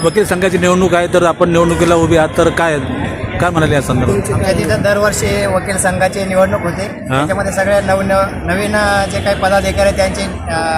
वकील संघाची निवडणूक आहे, तर आपण निवडणुकीला उभी आहात, तर काय म्हणाले या संदर्भात? आमच्या तिथं दरवर्षी वकील संघाची निवडणूक होते. त्याच्यामध्ये सगळे नवीन जे काही पदाधिकारी आहे त्यांची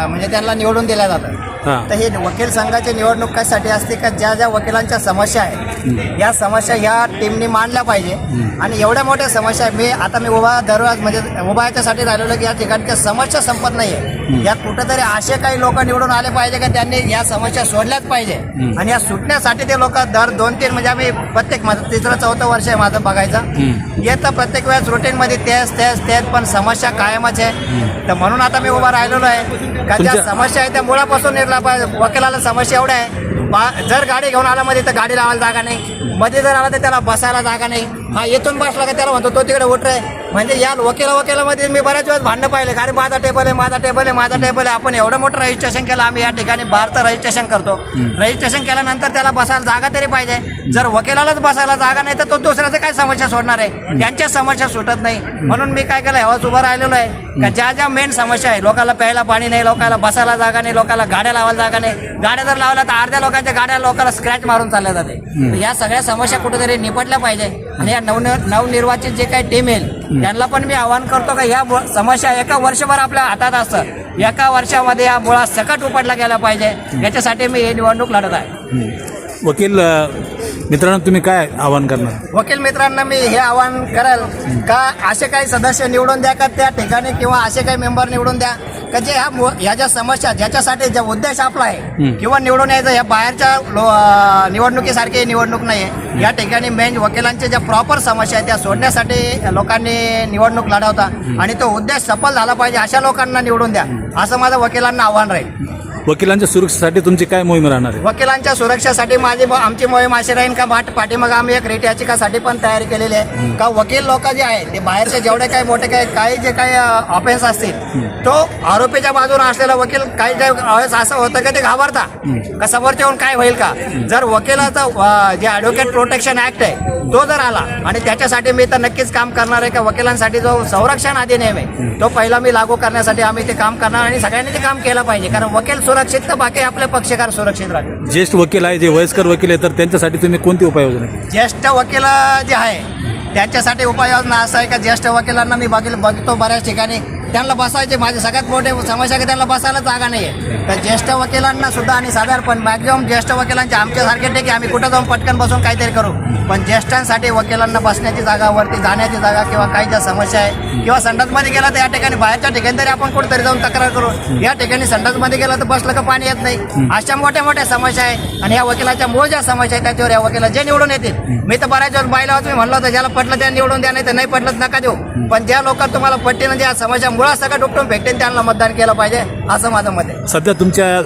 म्हणजे त्यांना निवडून दिल्या जातं. तर ही वकील संघाची निवडणूक कशासाठी असते का ज्या ज्या वकिलांच्या समस्या आहेत या समस्या ह्या टीमनी मांडल्या पाहिजे. आणि एवढ्या मोठ्या समस्या मी उभा दररोज म्हणजे उभा याच्यासाठी राहिलेलो की या ठिकाणच्या समस्या संपत नाहीये. या कुठेतरी असे काही लोक निवडून आले पाहिजे की त्यांनी या समस्या सोडल्याच पाहिजे. आणि या सुटण्यासाठी ते लोक दर 2-3 म्हणजे आम्ही प्रत्येक माझं 3-4 वर्ष आहे माझं बघायचं येतं प्रत्येक वेळेस रुटीनमध्ये तेच पण समस्या कायमच आहे. तर म्हणून आता मी उभा राहिलेलो आहे का ज्या समस्या आहे त्या मुळापासून निर्ला पाहिजे. वकिलाला समस्या एवढ्या आहे जर गाडी घेऊन आला मध्ये तर गाडी लावायला जागा नाही, मध्ये जर आला तर त्याला बसायला जागा नाही. हा येथून बसला का त्याला म्हणतो तो तिकडे उठ रे. म्हणजे या वकिलामध्ये मी बऱ्याच वेळेस भांडणं पाहिले. अरे माझा टेबल आहे. आपण एवढं मोठं रजिस्ट्रेशन केलं आम्ही या ठिकाणी बाहेरचं रजिस्ट्रेशन करतो. रजिस्ट्रेशन केल्यानंतर त्याला बसायला जागा तरी पाहिजे. जर वकिलालाच बसायला जागा नाही तर तो दुसऱ्याचं काय समस्या सोडणार आहे? त्यांच्या समस्या सुटत नाही. म्हणून मी काय केलं हवाच उभं राहिलेलो आहे का ज्या मेन समस्या आहे लोकांना प्यायला पाणी नाही, लोकांना बसायला जागा नाही, लोकांना गाड्या लावायला जागा नाही. गाड्या जर लावल्या तर अर्ध्या लोकांच्या गाड्या लोकांना स्क्रॅच मारून चालल्या जाते. या सगळ्या समस्या कुठेतरी निपटल्या पाहिजे. आणि या नवनिर्वाचित जे काही टीम येईल त्यांना पण मी आवाहन करतो का या समस्या एका वर्षभर आपल्या हातात असतं, एका वर्षामध्ये या मुळात सकट उपटला गेला पाहिजे. याच्यासाठी मी ही निवडणूक लढत आहे. वकील मित्रांनो तुम्ही काय आवाहन करणार? वकील मित्रांना मी हे आवाहन करेल का असे काही सदस्य निवडून द्या का त्या ठिकाणी किंवा असे काही मेंबर निवडून द्या का जे ह्या ज्या समस्या ज्याच्यासाठी ज्या उद्देश आपला आहे किंवा निवडून यायचं या बाहेरच्या निवडणुकीसारखी निवडणूक नाही आहे. या ठिकाणी मेन वकिलांच्या ज्या प्रॉपर समस्या आहेत त्या सोडण्यासाठी लोकांनी निवडणूक लढवता आणि तो उद्देश सफल झाला पाहिजे अशा लोकांना निवडून द्या असं माझं वकिलांना आव्हान राहील. वकिलांच्या सुरक्षेसाठी तुमची काय मोहीम राहणार आहे? वकिलांच्या सुरक्षेसाठी आमची मोहीम अशी राहील का पाठीमाग आम्ही एक रिट याचिकासाठी पण तयारी केलेली आहे का वकील लोक जे आहेत ते बाहेरचे जेवढे काही मोठे काही जे काही ऑफेन्स असतील तो आरोपीच्या बाजूने असलेला वकील काही वेळेस असं होतं का ते घाबरता का समोरच्या येऊन काय होईल का. जर वकिलाचा जे ॲडव्होकेट प्रोटेक्शन ऍक्ट आहे तो जर आला आणि त्याच्यासाठी मी तर नक्कीच काम करणार आहे का वकिलांसाठी जो संरक्षण अधिनियम आहे तो पहिला मी लागू करण्यासाठी आम्ही ते काम करणार आणि सगळ्यांनी ते काम केलं पाहिजे. कारण वकील सुरक्षित तर बाकी आपले पक्षकार सुरक्षित राहतील. ज्येष्ठ वकील आहे जे वयस्कर वकील आहे तर त्यांच्यासाठी तुम्ही कोणती उपाययोजना? ज्येष्ठ वकील जे आहे त्यांच्यासाठी उपाययोजना असं आहे का ज्येष्ठ वकिलांना मी बघतो बऱ्याच ठिकाणी त्यांना बसायचे माझे सगळ्यात मोठे समस्या की त्यांना बसायला जागा नाही आहे. तर ज्येष्ठ वकिलांना सुद्धा आणि साधारण मॅक्झिमम ज्येष्ठ वकिलांचे आमच्यासारखे ठीक आहे आम्ही कुठं जाऊन पटकन बसून काहीतरी करू पण ज्येष्ठांसाठी वकिलांना बसण्याची जागा वरती जाण्याची जागा किंवा काही ज्या समस्या आहे किंवा संडासमध्ये गेला तर या ठिकाणी बाहेरच्या ठिकाणी तरी आपण कुठेतरी जाऊन तक्रार करू. या ठिकाणी संडासमध्ये गेला तर बसलं का पाणी येत नाही. अशा मोठ्या मोठ्या समस्या आहे आणि या वकिलाच्या मूळ ज्या समस्या आहेत त्याच्यावर या वकिला जे निवडून येतील मी तर बऱ्याच वेळेस बायलाच मी म्हणलं होतं ज्याला पटलं त्या निवडून द्या नाही तर नाही पटलं नका देऊ. पण ज्या लोकांना तुम्हाला पट्टीनं ज्या समस्या मुळात सगळं उपटून भेटेल त्यांना मतदान केलं पाहिजे असं माझं मत आहे. सध्या तुमच्या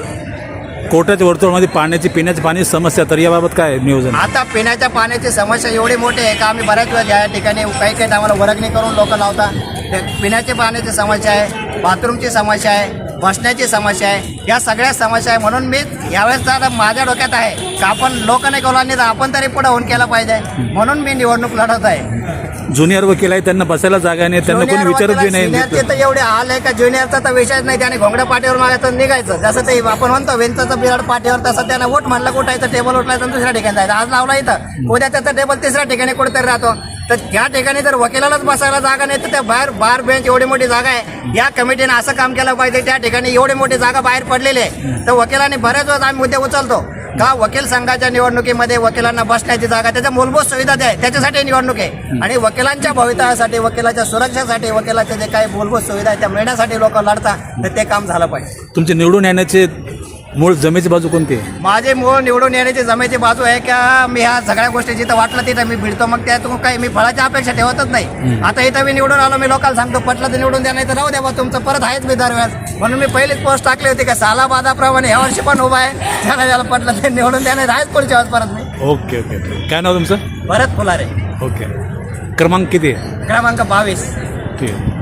कोर्टाच्या वर्तुळामध्ये पिण्याच्या पाण्याची समस्या तर याबाबत काय नियोजन? आता पिण्याच्या पाण्याची समस्या एवढी मोठी आहे का आम्ही बऱ्याच वेळा या ठिकाणी काही आम्हाला वर्गणी करून लोक लावता. पिण्याच्या पाण्याची समस्या आहे, बाथरूमची समस्या आहे, बसण्याची समस्या आहे, या सगळ्या समस्या आहे. म्हणून मी यावेळेस आता माझ्या डोक्यात आहे का आपण लोक नाही कळला नाही तर आपण तरी पुढे होऊन केलं पाहिजे म्हणून मी निवडणूक लढत आहे. ज्युनियर वकील आहे त्यांना बसायला जागा नाही, त्यांना कोणी विचारत बी नाही. तर एवढे हाल आहे का ज्युनियरचा तर विषयच नाही. त्याने घोंगड्या पाठीवर मागायचं निघायचं जसं ते आपण म्हणतो वेंचाचं बिराड पाठीवर तसं त्याने उठ म्हणलं कुठायचं टेबल उठलायचं दुसऱ्या ठिकाणी जायचं. आज लावला इथं उद्या त्याचा टेबल तिसऱ्या ठिकाणी कुठेतरी राहतो. तर त्या ठिकाणी जर वकिलालाच बसायला जागा नाही तर त्या बार बेंच एवढी मोठी जागा आहे या कमिटीने असं काम केलं पाहिजे. त्या ठिकाणी एवढी मोठी जागा बाहेर पडलेली आहे तर वकिलांनी बऱ्याच वेळेस आम्ही मुद्दे उचलतो का वकील संघाच्या निवडणुकीमध्ये वकिलांना बसण्याची जागा त्याच्या मूलभूत सुविधा द्या त्याच्यासाठी निवडणूक आहे. आणि वकिलांच्या भवितव्यासाठी वकिलाच्या सुरक्षेसाठी वकिलाच्या जे काही मूलभूत सुविधा आहे त्या मिळण्यासाठी लोक लढतात तर ते काम झालं पाहिजे. तुमचे निवडून येण्याचे मूळ जमेची बाजू कोणती आहे? माझे मूळ निवडून येण्याची जमेची बाजू आहे का मी ह्या सगळ्या गोष्टी जिथं वाटलं तिथं मी भिडतो. मग त्यातून काही मी फळाची अपेक्षा ठेवतच नाही. आता इथं मी निवडून आलो मी लोकांना सांगतो पटलं तर निवडून द्या नाही तर राहू द्या बा तुमचं परत आहेच मी दरवेळेस. म्हणून मी पहिलीच पोस्ट टाकली होती का सालाबादाप्रमाणे ह्या वर्षी पण उभा आहे ज्याला पटलं ते निवडून द्या नाही राहायच पुढच्या वेळेस परत मी. Okay okay. काय नाव तुमचं? भरत फुलारे. ओके. क्रमांक किती आहे? क्रमांक 22. ठीक आहे.